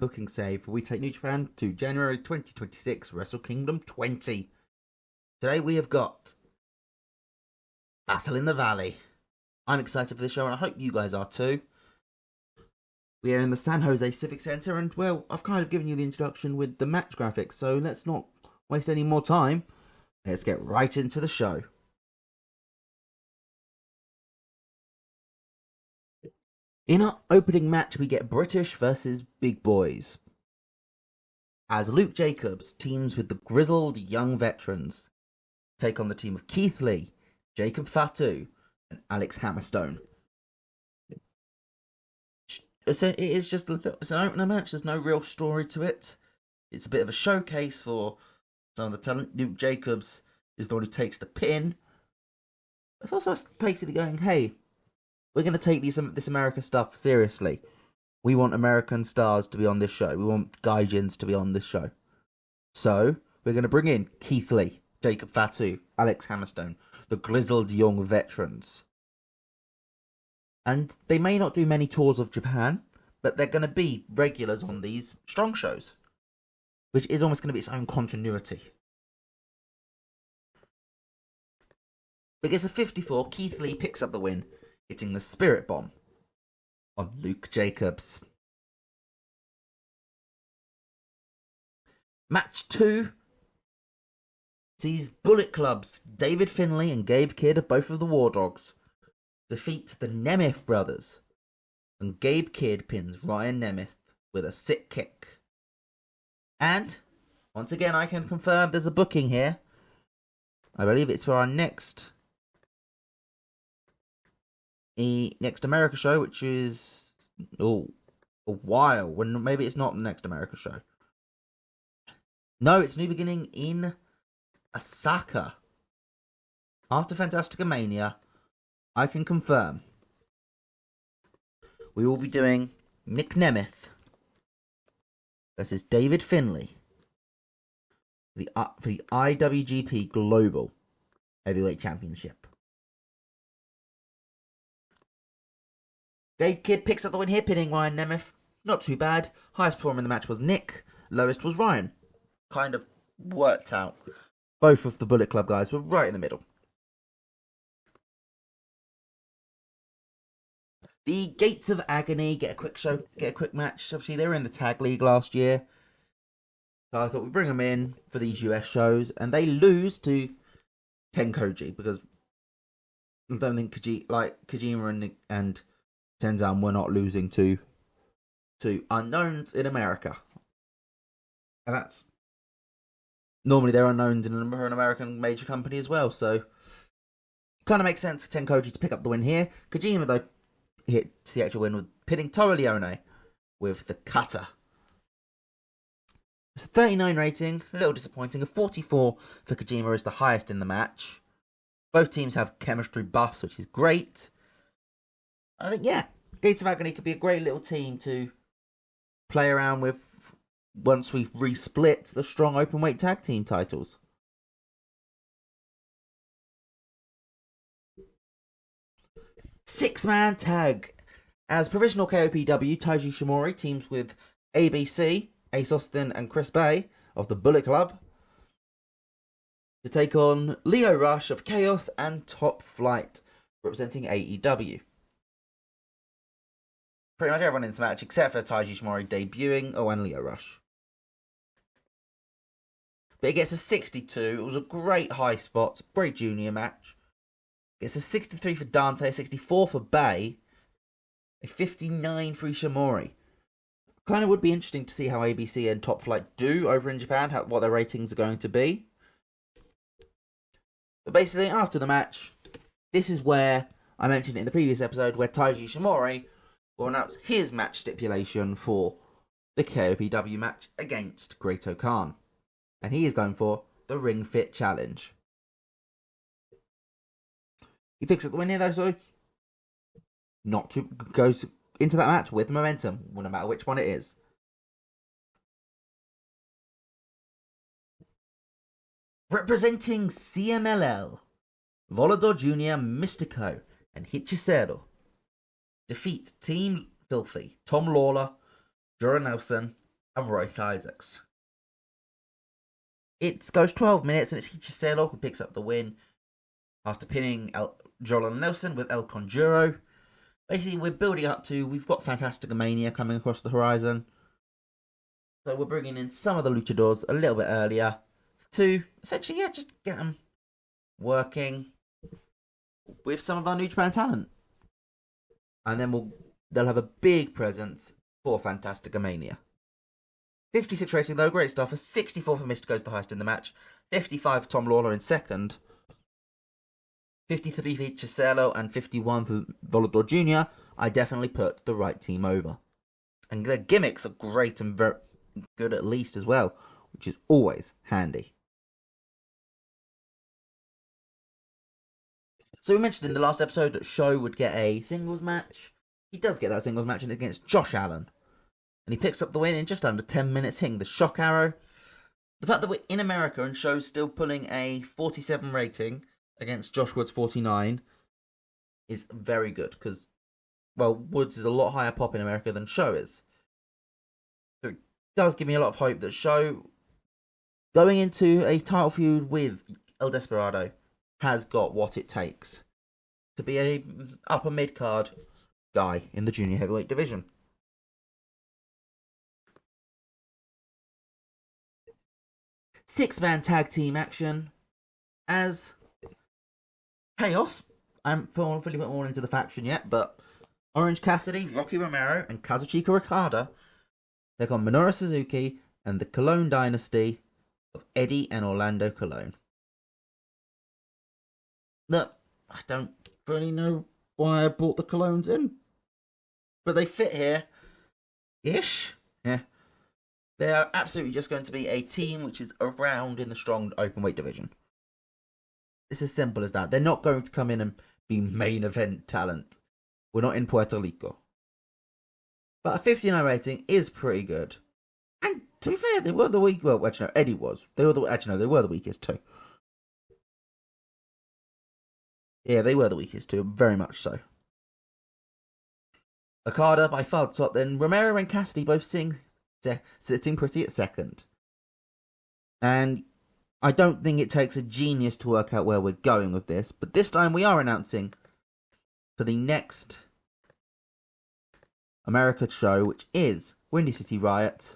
booking save. We take New Japan to January 2026 Wrestle Kingdom 20. Today we have got Battle in the Valley. I'm excited for this show and I hope you guys are too. We are in the San Jose Civic Center and, well, I've kind of given you the introduction with the match graphics, so let's not waste any more time. Let's get right into the show. In our opening match, we get British versus Big Boys, as Luke Jacobs teams with the grizzled young veterans, take on the team of Keith Lee, Jacob Fatu, and Alex Hammerstone. It is just it's an opener match. There's no real story to it. It's a bit of a showcase for some of the talent. Luke Jacobs is the one who takes the pin. It's also basically going, hey, we're going to take this America stuff seriously. We want American stars to be on this show. We want Gajins to be on this show. So, we're going to bring in Keith Lee, Jacob Fatu, Alex Hammerstone, the grizzled young veterans. And they may not do many tours of Japan, but they're going to be regulars on these strong shows, which is almost going to be its own continuity. Because of 54, Keith Lee picks up the win, hitting the Spirit Bomb on Luke Jacobs. Match 2 sees Bullet Club's David Finlay and Gabe Kidd, both of the War Dogs, defeat the Nemeth brothers, and Gabe Kidd pins Ryan Nemeth with a sick kick. And once again, I can confirm there's a booking here. I believe it's for our next America show, which is a while. When maybe it's not the next America show. No, it's New Beginning in Osaka. After Fantastica Mania, I can confirm we will be doing Nick Nemeth versus David Finlay for the IWGP Global Heavyweight Championship. Gabe Kidd picks up the win here, pinning Ryan Nemeth. Not too bad. Highest performer in the match was Nick. Lowest was Ryan. Kind of worked out. Both of the Bullet Club guys were right in the middle. The Gates of Agony get a quick match. Obviously, they were in the Tag League last year, so I thought we'd bring them in for these US shows, and they lose to Tenkoji because I don't think Kojima and Tenzan were not losing to unknowns in America, and that's normally they're unknowns in an American major company as well. So, kind of makes sense for Tenkoji to pick up the win here. Kojima though hits the actual win with pinning Toru Leone with the cutter. It's a 39 rating, a little disappointing. A 44 for Kojima is the highest in the match. Both teams have chemistry buffs, which is great. I think, yeah, Gates of Agony could be a great little team to play around with once we've resplit the strong openweight tag team titles. Six-man tag. As Provisional KOPW, Taiji Shimori teams with ABC, Ace Austin and Chris Bay of the Bullet Club to take on Leo Rush of Chaos and Top Flight, representing AEW. Pretty much everyone in this match except for Taiji Shimori debuting, and Leo Rush. But it gets a 62. It was a great high spot, great junior match. It's a 63 for Dante, a 64 for Bay, a 59 for Ishimori. Kind of would be interesting to see how ABC and Top Flight do over in Japan, what their ratings are going to be. But basically, after the match, this is where, I mentioned it in the previous episode, where Taiji Ishimori will announce his match stipulation for the KOPW match against Great Khan. And he is going for the Ring Fit Challenge. He picks up the win here though, so goes into that match with momentum, no matter which one it is. Representing CMLL, Volador Jr., Mystico, and Hechicero defeat Team Filthy, Tom Lawler, Jorah Nelson, and Royce Isaacs. It goes 12 minutes, and it's Hichiselo who picks up the win after pinning Joel Nelson with El Conjuro. Basically, we're building up to, we've got Fantastica Mania coming across the horizon. So we're bringing in some of the luchadors a little bit earlier to essentially, just get them working with some of our New Japan talent. And then they'll have a big presence for Fantastica Mania. 56 rating though, great stuff. A 64 for Mr. Goes the highest in the match. 55 for Tom Lawler in second. 53 for Chiselo and 51 for Volador Jr. I definitely put the right team over. And their gimmicks are great and very good at least as well, which is always handy. So we mentioned in the last episode that Sho would get a singles match. He does get that singles match against Josh Allen. And he picks up the win in just under 10 minutes, hitting the shock arrow. The fact that we're in America and Sho's still pulling a 47 rating against Josh Woods' 49 is very good, because, well, Woods is a lot higher pop in America than Sho is. So it does give me a lot of hope that Sho, going into a title feud with El Desperado, has got what it takes to be a upper mid-card guy in the junior heavyweight division. Six-man tag team action as Chaos. I haven't fully went more into the faction yet, but Orange Cassidy, Rocky Romero, and Kazuchika Okada take on Minoru Suzuki and the Cologne dynasty of Eddie and Orlando Cologne. Look, I don't really know why I brought the Colognes in, but they fit here ish. Yeah. They are absolutely just going to be a team which is around in the strong openweight division. It's as simple as that. They're not going to come in and be main event talent. We're not in Puerto Rico. But a 59 rating is pretty good. And to be fair, they were the weak. Well, actually, no, Eddie was. They were the weakest too. Yeah, they were the weakest too, very much so. Okada by far the top. Then Romero and Cassidy both sitting pretty at second. And I don't think it takes a genius to work out where we're going with this, but this time we are announcing for the next America show, which is Windy City Riot.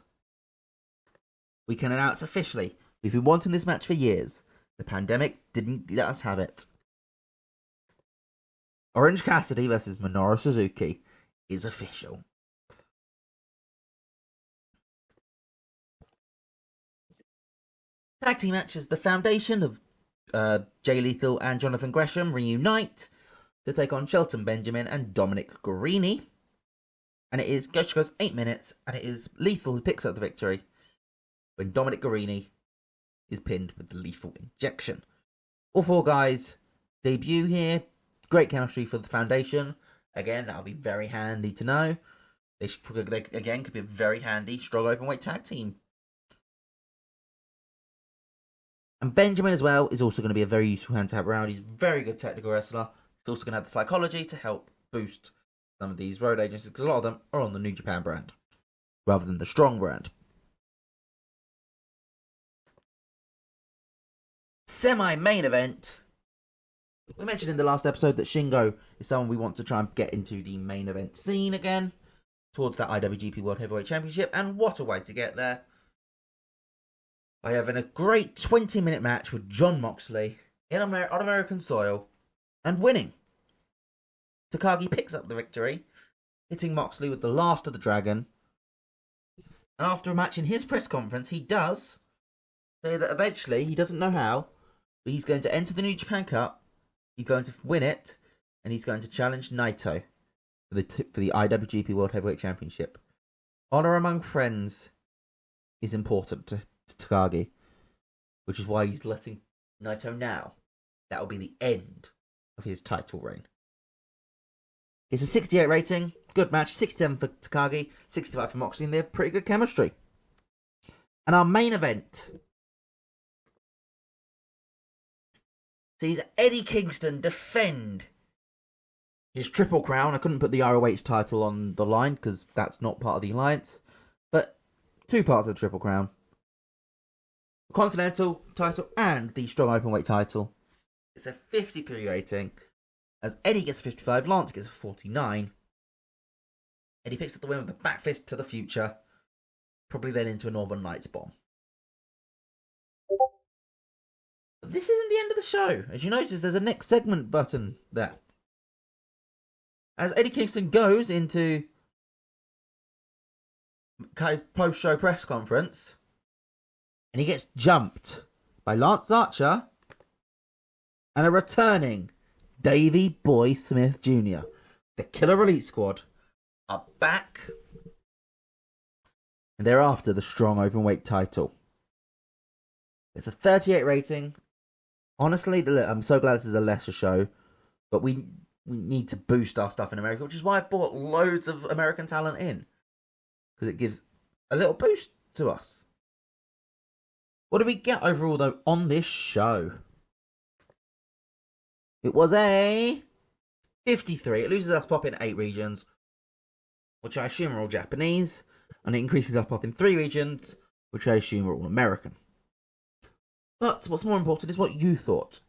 We can announce officially, we've been wanting this match for years. The pandemic didn't let us have it. Orange Cassidy versus Minoru Suzuki is official. Tag team matches. The Foundation of Jay Lethal and Jonathan Gresham reunite to take on Shelton Benjamin and Dominic Guarini. And it goes 8 minutes, and it is Lethal who picks up the victory when Dominic Guarini is pinned with the lethal injection. All four guys debut here. Great chemistry for the Foundation. Again, that'll be very handy to know. They again could be a very handy strong openweight tag team. And Benjamin as well is also going to be a very useful hand to have around. He's a very good technical wrestler. He's also going to have the psychology to help boost some of these road agencies, because a lot of them are on the New Japan brand rather than the Strong brand. Semi-main event. We mentioned in the last episode that Shingo is someone we want to try and get into the main event scene again towards that IWGP World Heavyweight Championship, and what a way to get there. I have a great 20-minute match with Jon Moxley on American soil and winning. Takagi picks up the victory, hitting Moxley with the last of the dragon. And after a match in his press conference, he does say that eventually, he doesn't know how, but he's going to enter the New Japan Cup, he's going to win it, and he's going to challenge Naito for the IWGP World Heavyweight Championship. Honor among friends is important to Takagi, which is why he's letting Naito now. That will be the end of his title reign. It's a 68 rating, good match, 67 for Takagi, 65 for Moxley, and they have pretty good chemistry. And our main event sees Eddie Kingston defend his Triple Crown. I couldn't put the ROH title on the line because that's not part of the alliance. But 2 parts of the Triple Crown, the Continental title and the Strong Openweight title. It's a 53 rating, as Eddie gets a 55, Lance gets a 49. Eddie picks up the win with a back fist to the future, probably then into a Northern Lights bomb. But this isn't the end of the show. As you notice, there's a next segment button there. As Eddie Kingston goes into his post-show press conference, and he gets jumped by Lance Archer and a returning Davey Boy Smith Jr. The Killer Elite Squad are back, and they're after the Strong Openweight title. It's a 38 rating. Honestly, I'm so glad this is a lesser show, but we need to boost our stuff in America, which is why I brought loads of American talent in, because it gives a little boost to us. What did we get overall, though, on this show? It was a 53. It loses us pop in 8 regions, which I assume are all Japanese, and it increases our pop in 3 regions, which I assume are all American. But what's more important is what you thought.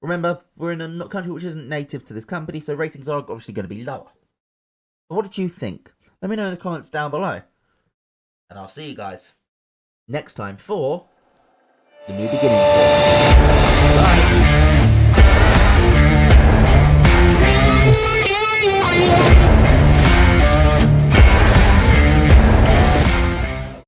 Remember, we're in a country which isn't native to this company, so ratings are obviously going to be lower. But what did you think? Let me know in the comments down below. And I'll see you guys next time for the New Beginnings. Bye!